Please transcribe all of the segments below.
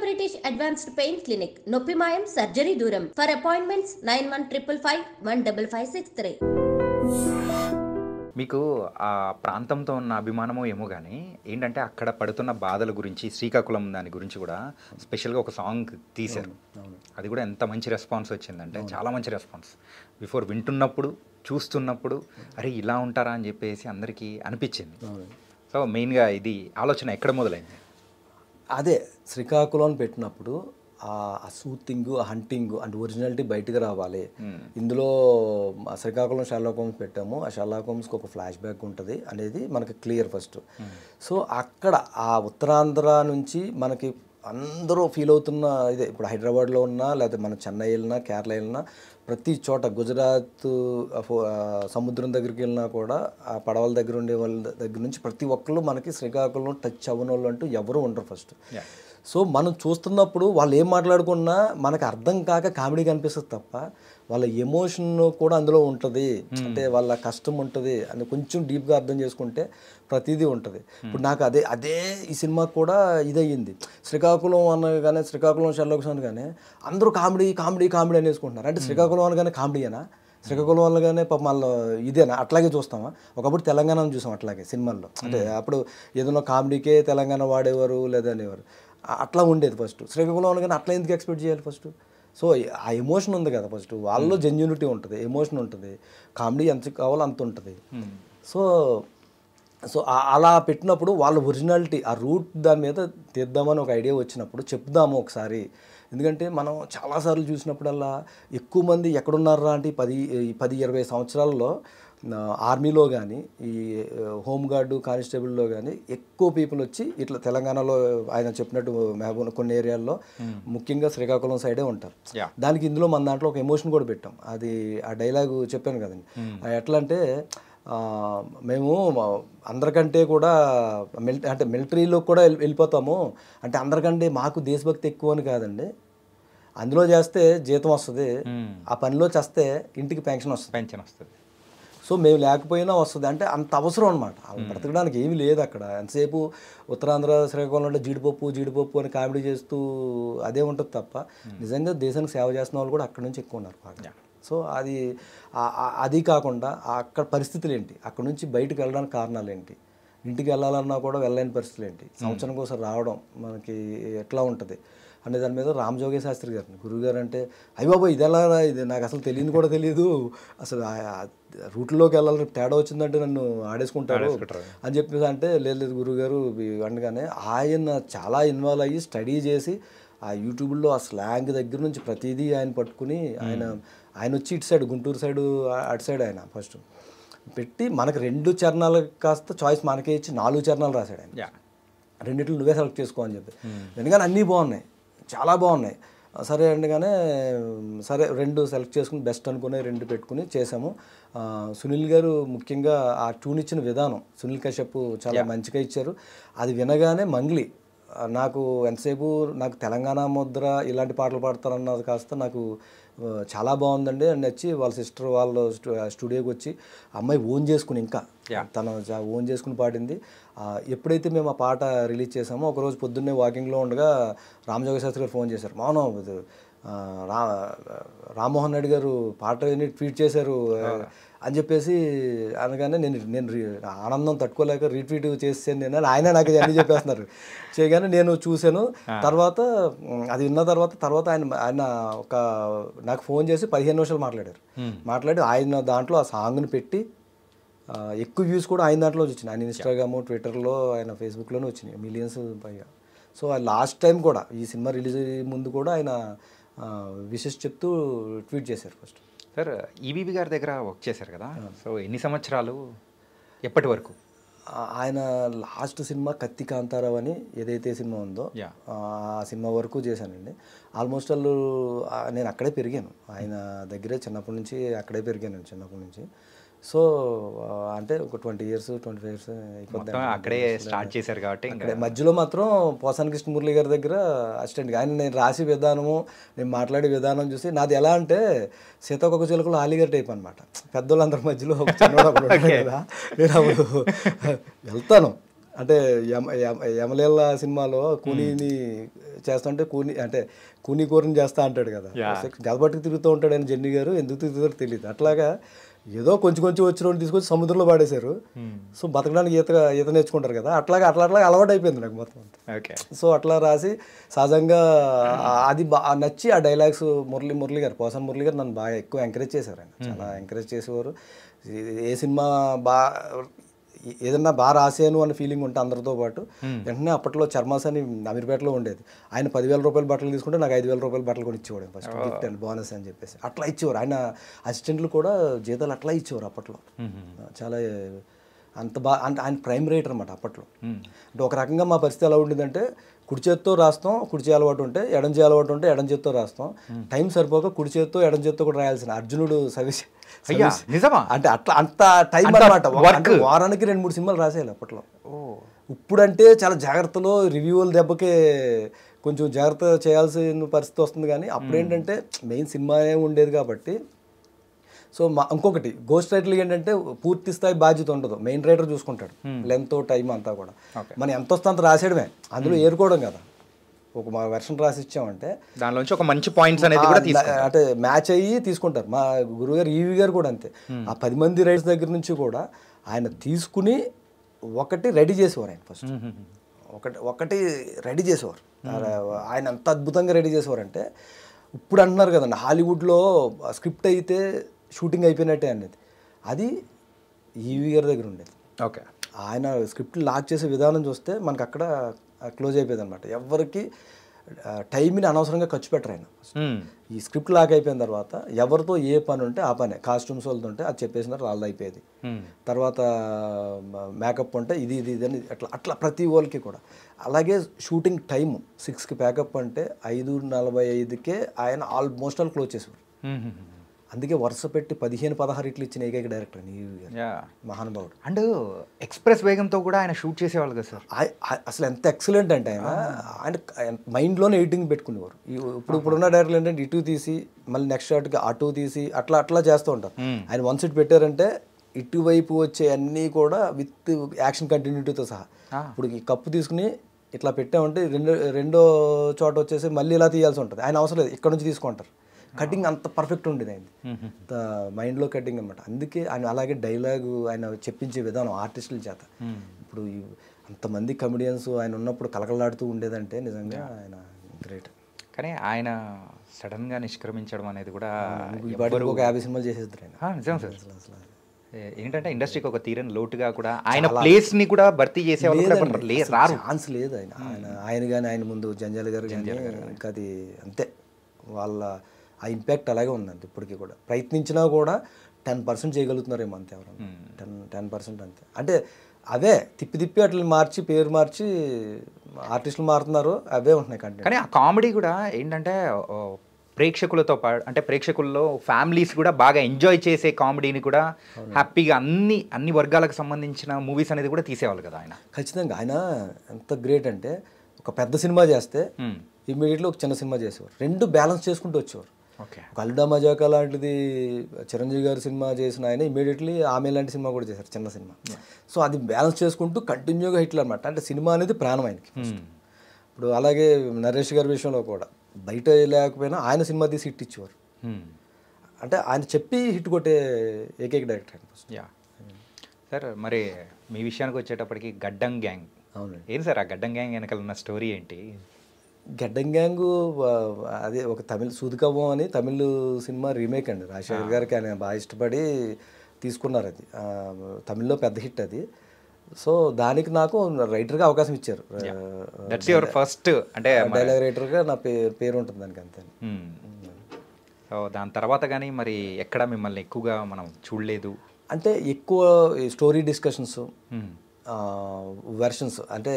British Advanced Pain Clinic, Noppimayam Surgery Duram. For appointments 9155515563. మీకు ఆ ప్రాంతంతో ఉన్న అభిమానమో ఏమో కానీ ఏంటంటే అక్కడ పడుతున్న బాధల గురించి శ్రీకాకుళం దాని గురించి కూడా స్పెషల్గా ఒక సాంగ్ తీశారు. అది కూడా ఎంత మంచి రెస్పాన్స్ వచ్చిందంటే చాలా మంచి రెస్పాన్స్. బిఫోర్ వింటున్నప్పుడు చూస్తున్నప్పుడు అరే ఇలా ఉంటారా అని చెప్పేసి అందరికీ అనిపించింది. సో మెయిన్గా ఇది ఆలోచన ఎక్కడ మొదలైంది? అదే శ్రీకాకుళం పెట్టినప్పుడు ఆ సూతింగ్, ఆ హంటింగ్ అండ్ ఒరిజినాలిటీ బయటకు రావాలి. ఇందులో శ్రీకాకుళం షెర్లాక్ హోమ్స్ పెట్టాము. ఆ షెర్లాక్ హోమ్స్కి ఒక ఫ్లాష్ బ్యాక్ ఉంటుంది అనేది మనకి క్లియర్ ఫస్ట్. సో అక్కడ ఆ ఉత్తరాంధ్ర నుంచి మనకి అందరూ ఫీల్ అవుతున్న ఇదే. ఇప్పుడు హైదరాబాద్లో ఉన్నా, లేకపోతే మన చెన్నై వెళ్ళినా, కేరళ వెళ్ళినా, ప్రతి చోట గుజరాత్ సముద్రం దగ్గరికి వెళ్ళినా కూడా ఆ పడవల దగ్గర ఉండే వాళ్ళ దగ్గర నుంచి ప్రతి ఒక్కళ్ళు మనకి శ్రీకాకుళం టచ్ అవ్వని వాళ్ళు అంటూ ఎవరు ఉండరు ఫస్ట్. సో మనం చూస్తున్నప్పుడు వాళ్ళు ఏం మాట్లాడుకున్నా మనకు అర్థం కాక కామెడీ కనిపిస్తుంది తప్ప వాళ్ళ ఎమోషన్ కూడా అందులో ఉంటుంది. అంటే వాళ్ళ కష్టం ఉంటుంది అని కొంచెం డీప్గా అర్థం చేసుకుంటే ప్రతిదీ ఉంటుంది. ఇప్పుడు నాకు అదే ఈ సినిమాకి కూడా ఇదయ్యింది. శ్రీకాకుళం అనగానే, శ్రీకాకుళం షెర్లాక్ హోమ్స్ అనగానే అందరూ కామెడీ కామెడీ కామెడీ అని వేసుకుంటున్నారు. అంటే శ్రీకాకుళం అనగానే కామెడీయేనా? శ్రీకాకుళం అనగానే పాపం మళ్ళీ ఇదేనా? అట్లాగే చూస్తామా? ఒకప్పుడు తెలంగాణను చూసాం అట్లాగే సినిమాల్లో. అంటే అప్పుడు ఏదైనా కామెడీకే తెలంగాణ వాడేవారు లేదా అనేవారు. అట్లా ఉండేది ఫస్ట్. శ్రీకాకుళం అనగానే అట్లా ఎందుకు ఎక్స్పెక్ట్ చేయాలి ఫస్ట్? సో ఆ ఎమోషన్ ఉంది కదా ఫస్ట్. వాళ్ళలో జెన్యూనిటీ ఉంటుంది, ఎమోషన్ ఉంటుంది, కామెడీ ఎంత కావాలో అంత ఉంటుంది. సో అలా పెట్టినప్పుడు వాళ్ళ ఒరిజినాలిటీ ఆ రూట్ దాని మీద తీద్దామని ఒక ఐడియా వచ్చినప్పుడు చెప్దాము ఒకసారి. ఎందుకంటే మనం చాలాసార్లు చూసినప్పుడల్లా ఎక్కువ మంది ఎక్కడున్నారా అంటే 10-20 సంవత్సరాల్లో ఆర్మీలో కానీ, ఈ హోంగార్డు కానిస్టేబుల్లో కానీ ఎక్కువ పీపుల్ వచ్చి ఇట్లా తెలంగాణలో ఆయన చెప్పినట్టు మహబూబ్ కొన్ని ఏరియాల్లో ముఖ్యంగా శ్రీకాకుళం సైడే ఉంటారు. దానికి ఇందులో మన దాంట్లో ఒక ఎమోషన్ కూడా పెట్టాం. అది ఆ డైలాగు చెప్పాను కదండి. ఎట్లా అంటే మేము అందరికంటే కూడా అంటే మిలిటరీలో కూడా వెళ్ళిపోతాము. అంటే అందరికంటే మాకు దేశభక్తి ఎక్కువ అని కాదండి. అందులో చేస్తే జీతం వస్తుంది, ఆ పనిలో చేస్తే ఇంటికి పెన్షన్ వస్తుంది. సో మేము లేకపోయినా వస్తుంది. అంటే అంత అవసరం అనమాట. బ్రతకడానికి ఏమీ లేదు అక్కడ. ఎంతసేపు ఉత్తరాంధ్ర శ్రీకాకుళంలో జీడిపప్పు అని కామెడీ చేస్తూ అదే ఉంటుంది తప్ప నిజంగా దేశానికి సేవ చేస్తున్న వాళ్ళు కూడా అక్కడ నుంచి ఎక్కువ ఉన్నారు బాగా. సో అది కాకుండా అక్కడ పరిస్థితులు ఏంటి, అక్కడ నుంచి బయటకు వెళ్ళడానికి కారణాలు ఏంటి, ఇంటికి వెళ్ళాలన్నా కూడా వెళ్ళలేని పరిస్థితులు ఏంటి, సంవత్సరం కోసం రావడం మనకి ఎట్లా ఉంటుంది అనే దాని మీద రామజోగయ్య శాస్త్రి గారిని గురువుగారు అంటే అయ్యబాబా ఇది ఎలా, ఇది నాకు అసలు తెలియని కూడా తెలియదు, అసలు రూట్లోకి వెళ్ళాలని తేడా వచ్చిందంటే నన్ను ఆడేసుకుంటారు అని చెప్పేసి అంటే లేదు గురువుగారు అనగానే ఆయన చాలా ఇన్వాల్వ్ అయ్యి స్టడీ చేసి ఆ యూట్యూబ్లో ఆ స్లాంగ్ దగ్గర నుంచి ప్రతిదీ ఆయన పట్టుకుని ఆయన వచ్చి ఇటు సైడ్ గుంటూరు సైడు అటు సైడ్ ఆయన ఫస్ట్ పెట్టి మనకు 2 చరణాలు కాస్త చాయిస్ మనకే ఇచ్చి 4 చరణాలు రాశాడు ఆయన. రెండిట్లు నువ్వే సెలెక్ట్ చేసుకో అని చెప్పి. ఎందుకని అన్నీ బాగున్నాయి, చాలా బాగున్నాయి. సరే అనగానే సరే 2 సెలెక్ట్ చేసుకుని బెస్ట్ అనుకుని 2 పెట్టుకుని చేసాము. సునీల్ గారు ముఖ్యంగా ఆ ట్యూన్ ఇచ్చిన విధానం, సునీల్ కశ్యప్ చాలా మంచిగా ఇచ్చారు. అది వినగానే మంగ్లీ నాకు ఎంతసేపు నాకు తెలంగాణ ముద్ర ఇలాంటి పాటలు పాడతారన్నది కాస్త నాకు చాలా బాగుందండి అని వచ్చి వాళ్ళ సిస్టర్ వాళ్ళ స్టూడియోకి వచ్చి అమ్మాయి ఓన్ చేసుకుని ఇంకా తను ఓన్ చేసుకుని పాడింది. ఎప్పుడైతే మేము ఆ పాట రిలీజ్ చేసామో ఒకరోజు పొద్దున్నే వాకింగ్లో ఉండగా రామజోగయ్య శాస్త్రి గారు ఫోన్ చేశారు. మౌనం రామ్మోహన్ రెడ్డి గారు పాట ట్వీట్ చేశారు అని చెప్పేసి అనగానే నేను ఆనందం తట్టుకోలేక రీట్వీట్ చేసాను నేను. ఆయన నాకు అన్నీ చెప్పేస్తున్నారు. చేయగానే నేను చూశాను. తర్వాత అది విన్న తర్వాత ఆయన ఒక నాకు ఫోన్ చేసి 15 నిమిషాలు మాట్లాడి ఆయన దాంట్లో ఆ సాంగ్ని పెట్టి ఎక్కువ వ్యూస్ కూడా ఆయన దాంట్లో వచ్చినాయి. ఆయన ఇన్స్టాగ్రామ్, ట్విట్టర్లో, ఆయన ఫేస్బుక్లోనే వచ్చినాయి మిలియన్స్ పైగా. సో లాస్ట్ టైం కూడా ఈ సినిమా రిలీజ్ ముందు కూడా ఆయన విషెస్ చెప్తూ ట్వీట్ చేశారు. ఫస్ట్ సార్ ఈవీవి గారి దగ్గర వర్క్ చేశారు కదా, సో ఎన్ని సంవత్సరాలు, ఎప్పటి వరకు? ఆయన లాస్ట్ సినిమా కత్తి కాంతారావు అని ఏదైతే సినిమా ఉందో ఆ సినిమా వరకు చేశానండి. ఆల్మోస్ట్ వాళ్ళు నేను అక్కడే పెరిగాను, ఆయన దగ్గరే చిన్నప్పటి నుంచి అక్కడే పెరిగాను చిన్నప్పటి నుంచి. సో అంటే ఒక 20 years 25 years అయిపోతుంది అక్కడే స్టార్ట్ చేశారు కాబట్టి. అక్కడే మధ్యలో మాత్రం పోసాని కృష్ణమురళి గారి దగ్గర అసిస్టెంట్. ఆయన నేను రాసి విధానము, నేను మాట్లాడే విధానం చూసి నాది ఎలా అంటే సీతాకొక చిలుకలు ఆలిగారి టైప్ అనమాట. పెద్దోళ్ళందరి మధ్యలో ఒక చిన్నవాడు కదా, నేను అప్పుడు వెళ్తాను అంటే యమలీల సినిమాలో కూనీని చేస్తుంటే కూనీ కూరని చేస్తా అంటాడు కదా, గదబట్టుకు తిరుగుతూ ఉంటాడు ఆయన జెన్నీ గారు, ఎందుకు తిరుగుతారో తెలియదు. అట్లాగా ఏదో కొంచెం వచ్చిన తీసుకొచ్చి సముద్రంలో పాడేశారు. సో బతకడానికి ఈత నేర్చుకుంటారు కదా, అట్లా అలవాటు అయిపోయింది నాకు మొత్తం. సో అట్లా రాసి సహజంగా అది నచ్చి ఆ డైలాగ్స్ మురళి గారు, పోసాని మురళి గారు నన్ను బాగా ఎక్కువ ఎంకరేజ్ చేశారు. ఆయన చాలా ఎంకరేజ్ చేసేవారు. ఏ సినిమా ఏదన్నా బాగా రాసాను అన్న ఫీలింగ్ ఉంటే అందరితో పాటు వెంటనే అప్పట్లో చర్మాస్ అని అమీర్పేటలో ఉండేది, ఆయన 10,000 రూపాయల బట్టలు తీసుకుంటే నాకు 5,000 రూపాయల బట్టలు కూడా ఇచ్చేవాడు ఫస్ట్ గిఫ్ట్ అండ్ బోనస్ అని చెప్పేసి. అట్లా ఇచ్చేవారు. ఆయన అసిస్టెంట్లు కూడా జీతాలు అట్లా ఇచ్చేవారు అప్పట్లో. చాలా అంత బాగా అంటే ఆయన ప్రైమ్ రైటర్ అనమాట అప్పట్లో. అంటే ఒక రకంగా మా పరిస్థితి ఎలా ఉండేదంటే కుడి చేత్తో రాస్తాం, కుడి చేయ అలవాటు ఉంటే, ఎడం చేయ అలవాటు ఉంటే ఎడం చేత్తో రాస్తాం. టైం సరిపోక కుడి చేత్తో ఎడం చేత్తో కూడా రాయాల్సిన అర్జునుడు అంటే అట్లా అంత టైం అనమాట. వారానికి 2-3 సినిమాలు రాసేయాలి అప్పట్లో. ఇప్పుడంటే చాలా జాగ్రత్తలో రివ్యూల దెబ్బకే కొంచెం జాగ్రత్త చేయాల్సిన పరిస్థితి వస్తుంది. కానీ అప్పుడేంటంటే మెయిన్ సినిమానే ఉండేది కాబట్టి. సో ఇంకొకటి గోస్ట్ రైటర్లు ఏంటంటే పూర్తి స్థాయి బాధ్యత ఉండదు, మెయిన్ రైటర్ చూసుకుంటాడు లెంత్ టైం అంతా కూడా. మనం ఎంత వస్తే అంత రాసేయడమే, అందులో ఏరుకోవడం కదా. ఒక మా వెర్షన్ రాసి ఇచ్చామంటే దానిలోంచి ఒక మంచి పాయింట్స్ అనేది కూడా అంటే మ్యాచ్ అయ్యి తీసుకుంటారు. మా గురువుగారు ఈవి గారు కూడా అంతే. ఆ 10 మంది రైటర్స్ దగ్గర నుంచి కూడా ఆయన తీసుకుని ఒకటి రెడీ చేసేవారు. ఆయన ఫస్ట్ ఒకటి రెడీ చేసేవారు. ఆయన ఎంత అద్భుతంగా రెడీ చేసేవారు అంటే, ఇప్పుడు అంటున్నారు కదండి హాలీవుడ్లో స్క్రిప్ట్ అయితే షూటింగ్ అయిపోయినట్టే అనేది, అది ఈవి గారి దగ్గర ఉండేది. ఓకే, ఆయన స్క్రిప్ట్ లాక్ చేసే విధానం చూస్తే మనకు అక్కడ క్లోజ్ అయిపోయింది అనమాట. ఎవరికి టైంని అనవసరంగా ఖర్చు పెట్టరు ఆయన. ఈ స్క్రిప్ట్ లాక్ అయిపోయిన తర్వాత ఎవరితో ఏ పని ఉంటే ఆ పనే, కాస్ట్యూమ్స్ వాళ్ళతో ఉంటే అది చెప్పేసినారు వాళ్ళది అయిపోయేది. తర్వాత మేకప్ ఉంటే ఇది అని అట్లా ప్రతి వాళ్ళకి కూడా. అలాగే షూటింగ్ టైము 6కి ప్యాకప్ అంటే 5:45కే ఆయన ఆల్మోస్ట్ ఆల్ క్లోజ్ చేసేవారు. అందుకే వరుస పెట్టి 15-16 ఇట్లు ఇచ్చిన ఏకైక డైరెక్టర్ మహానుభావుడు. అండ్ ఎక్స్ప్రెస్ వేగంతో కూడా ఆయన షూట్ చేసేవాళ్ళు కదా సార్. అసలు ఎంత ఎక్సలెంట్ అంటే ఆయన మైండ్లోనే ఎడిటింగ్ పెట్టుకునేవారు. ఇప్పుడున్న డైరెక్టర్లు ఏంటంటే ఇటు తీసి మళ్ళీ నెక్స్ట్ షాట్కి అటు తీసి అట్లా చేస్తూ ఉంటారు. ఆయన వన్ సెట్ పెట్టారంటే ఇటువైపు వచ్చే అన్నీ కూడా విత్ యాక్షన్ కంటిన్యూటీతో సహా. ఇప్పుడు ఈ కప్పు తీసుకుని ఇట్లా పెట్టామంటే రెండో చోట వచ్చేసి మళ్ళీ ఇలా తీయాల్సి ఉంటుంది. ఆయన అవసరం లేదు, ఇక్కడ నుంచి తీసుకుంటారు. కటింగ్ అంత పర్ఫెక్ట్ ఉండేది ఆయన మైండ్లో కటింగ్ అనమాట. అందుకే ఆయన అలాగే డైలాగు ఆయన చెప్పించే విధానం ఆర్టిస్టుల చేత. ఇప్పుడు అంతమంది కమెడియన్స్ ఆయన ఉన్నప్పుడు కలకలాడుతూ ఉండేదంటే నిజంగా ఆయన గ్రేట్. కానీ ఆయన సడన్గా నిష్క్రమించడం అనేది కూడా ఒక 50 సినిమాలు చేసేద్దరు ఆయన. నిజం సార్. ఏంటంటే ఇండస్ట్రీకి ఒక తీరని లోటుగా కూడా ఆయన ప్లేస్ ని కూడా భర్తీ చేసేవాళ్ళు ఛాన్స్ లేదు. ఆయన కానీ ఆయన ముందు జంజాల గారు కానీ ఇంకా అది అంతే, వాళ్ళ ఆ ఇంపాక్ట్ అలాగే ఉందండి ఇప్పటికీ కూడా. ప్రయత్నించినా కూడా 10% చేయగలుగుతున్నారేమో అంతే, ఎవరు 10% అంతే. అంటే అవే తిప్పి అట్లా మార్చి పేరు మార్చి ఆర్టిస్టులు మారుతున్నారు, అవే ఉంటున్నాయి కంటెంట్. కానీ ఆ కామెడీ కూడా ఏంటంటే ప్రేక్షకులతో పాటు అంటే ప్రేక్షకుల్లో ఫ్యామిలీస్ కూడా బాగా ఎంజాయ్ చేసే కామెడీని కూడా హ్యాపీగా అన్ని వర్గాలకు సంబంధించిన మూవీస్ అనేది కూడా తీసేవాళ్ళు కదా ఆయన. ఖచ్చితంగా ఆయన ఎంత గ్రేట్ అంటే ఒక పెద్ద సినిమా చేస్తే ఇమ్మీడియట్లీ ఒక చిన్న సినిమా చేసేవారు, రెండు బ్యాలెన్స్ చేసుకుంటూ వచ్చేవారు. ఒక అల్డా మజాకా లాంటిది చిరంజీవి గారి సినిమా చేసిన ఆయన ఇమ్మీడియట్లీ ఆమె లాంటి సినిమా కూడా చేశారు, చిన్న సినిమా. సో అది బ్యాలెన్స్ చేసుకుంటూ కంటిన్యూగా హిట్లు అనమాట. అంటే సినిమా అనేది ప్రాణం ఆయనకి. ఇప్పుడు అలాగే నరేష్ గారి విషయంలో కూడా బయట లేకపోయినా ఆయన సినిమా తీసి హిట్ ఇచ్చేవారు. అంటే ఆయన చెప్పి హిట్ కొట్టే ఏకైక డైరెక్టర్. సార్ మరి మీ విషయానికి వచ్చేటప్పటికి గడ్డం గ్యాంగ్, అవునండి, ఏంటి సార్ ఆ గడ్డం గ్యాంగ్ వెనకాల ఉన్న స్టోరీ ఏంటి? గడ్డం గ్యాంగు అదే ఒక తమిళ్ సూదికవ్వం అని తమిళ్ సినిమా రీమేక్ అండి. రాజశేఖర్ గారికి ఆయన బాగా ఇష్టపడి తీసుకున్నారు. అది తమిళ్లో పెద్ద హిట్ అది. సో దానికి నాకు రైటర్గా అవకాశం ఇచ్చారు. ఫస్ట్ అంటే డైలాగ్ రైటర్గా నా పేరు ఉంటుంది దానికి, అంతే. సో దాని తర్వాత కానీ మరి ఎక్కడ మిమ్మల్ని ఎక్కువగా మనం చూడలేదు? అంటే ఎక్కువ స్టోరీ డిస్కషన్స్, వెర్షన్స్, అంటే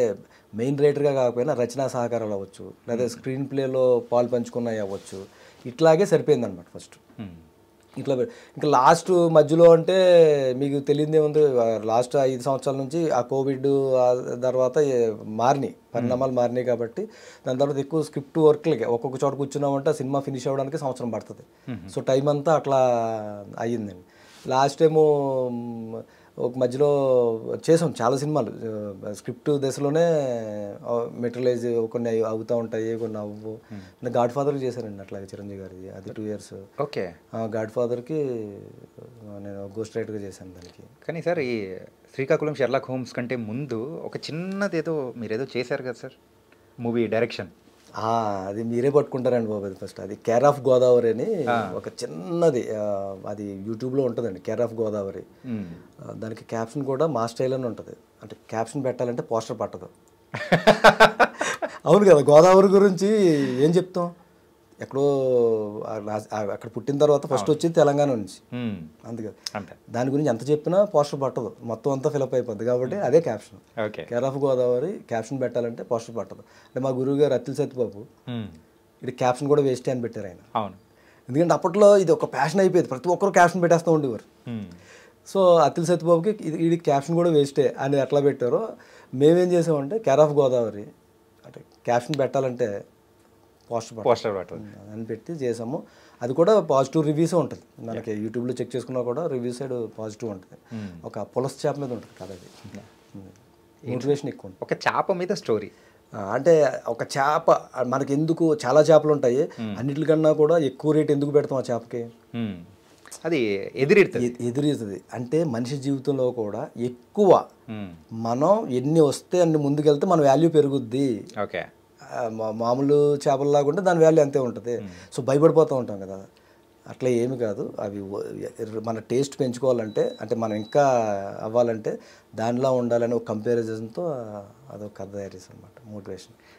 మెయిన్ రైటర్గా కాకపోయినా రచనా సహకారాలు అవ్వచ్చు, లేదా స్క్రీన్ ప్లేలో పాలు పంచుకున్నవి అవ్వచ్చు, ఇట్లాగే సరిపోయింది అనమాట ఫస్ట్. ఇట్లా ఇంకా లాస్ట్ మధ్యలో అంటే మీకు తెలియదే ఉంది, లాస్ట్ 5 సంవత్సరాల నుంచి ఆ కోవిడ్ తర్వాత పరిణామాలు మారినాయి కాబట్టి దాని తర్వాత ఎక్కువ స్క్రిప్ట్ వర్క్లకి ఒక్కొక్క చోట కూర్చున్నామంటే ఆ సినిమా ఫినిష్ అవ్వడానికి సంవత్సరం పడుతుంది. సో టైం అంతా అట్లా అయ్యిందండి. లాస్ట్ ఏమో ఒక మధ్యలో చేసాం చాలా సినిమాలు, స్క్రిప్ట్ దశలోనే మెటీరియలైజ్ కొన్ని అవుతూ ఉంటాయి, కొన్ని అవ్వు. నేను గాడ్ ఫాదర్కి చేశానండి అట్లాగే చిరంజీవి గారిది, అది 2 years. ఓకే. గాడ్ ఫాదర్కి నేను గోస్ట్ రైటర్గా చేశాను దానికి. కానీ సార్ ఈ శ్రీకాకుళం షెర్లాక్ హోమ్స్ కంటే ముందు ఒక చిన్నది ఏదో మీరేదో చేశారు కదా సార్ మూవీ డైరెక్షన్? అది మీరే పట్టుకుంటారండి బాబు. అది ఫస్ట్ అది కేర్ ఆఫ్ గోదావరి అని ఒక చిన్నది, అది యూట్యూబ్లో ఉంటుందండి, కేర్ ఆఫ్ గోదావరి. దానికి క్యాప్షన్ కూడా మా స్టైల్ అని ఉంటుంది. అంటే క్యాప్షన్ పెట్టాలంటే పోస్టర్ పట్టదు. అవును కదా, గోదావరి గురించి ఏం చెప్తాం, ఎక్కడో అక్కడ పుట్టిన తర్వాత ఫస్ట్ వచ్చింది తెలంగాణ నుంచి, అందుకే దాని గురించి ఎంత చెప్పినా పోస్టర్ పట్టదు, మొత్తం అంతా ఫిలప్ అయిపోద్ది. కాబట్టి అదే caption, care of Godavari. Caption పెట్టాలంటే పోస్టర్ పట్టదు. అంటే మా గురువు గారు అత్తిలి సత్యబాబు, ఇది క్యాప్షన్ కూడా వేస్టే అని పెట్టారు ఆయన. అవును, ఎందుకంటే అప్పట్లో ఇది ఒక ప్యాషన్ అయిపోయింది, ప్రతి ఒక్కరు క్యాప్షన్ పెట్టేస్తూ ఉండేవారు. సో అత్తిలి సత్యబాబుకి ఇది క్యాప్షన్ కూడా వేస్టే అని ఎట్లా పెట్టారో మేమేం చేసామంటే కేర్ ఆఫ్ గోదావరి అంటే క్యాప్షన్ పెట్టాలంటే పోస్టర్ అని పెట్టి చేసాము. అది కూడా పాజిటివ్ రివ్యూసే ఉంటుంది, మనకి యూట్యూబ్లో చెక్ చేసుకున్నా కూడా రివ్యూ సైడ్ పాజిటివ్ ఉంటుంది. ఒక పులస చేప మీద ఉంటుంది కదా, అది మోటివేషన్ ఎక్కువ ఉంటుంది. ఒక చేప మీద స్టోరీ అంటే ఒక చేప మనకి ఎందుకు, చాలా చేపలు ఉంటాయి, అన్నిటికన్నా కూడా ఎక్కువ రేట్ ఎందుకు పెడతాం ఆ చేపకి, అది ఎదురుతుంది. అంటే మనిషి జీవితంలో కూడా ఎక్కువ మనం ఎన్ని వస్తే అన్ని ముందుకెళ్తే మన వాల్యూ పెరుగుద్ది. ఓకే, మామూలు చేపల్లాగా ఉంటే దాని వాల్యూ అంతే ఉంటుంది. సో భయపడిపోతూ ఉంటాం కదా, అట్లా ఏమి కాదు. అవి మన టేస్ట్ పెంచుకోవాలంటే, అంటే మనం ఇంకా అవ్వాలంటే దానిలా ఉండాలని ఒక కంపారిజన్తో అదొక కథ తయారు చేశాను అనమాట, మోటివేషన్.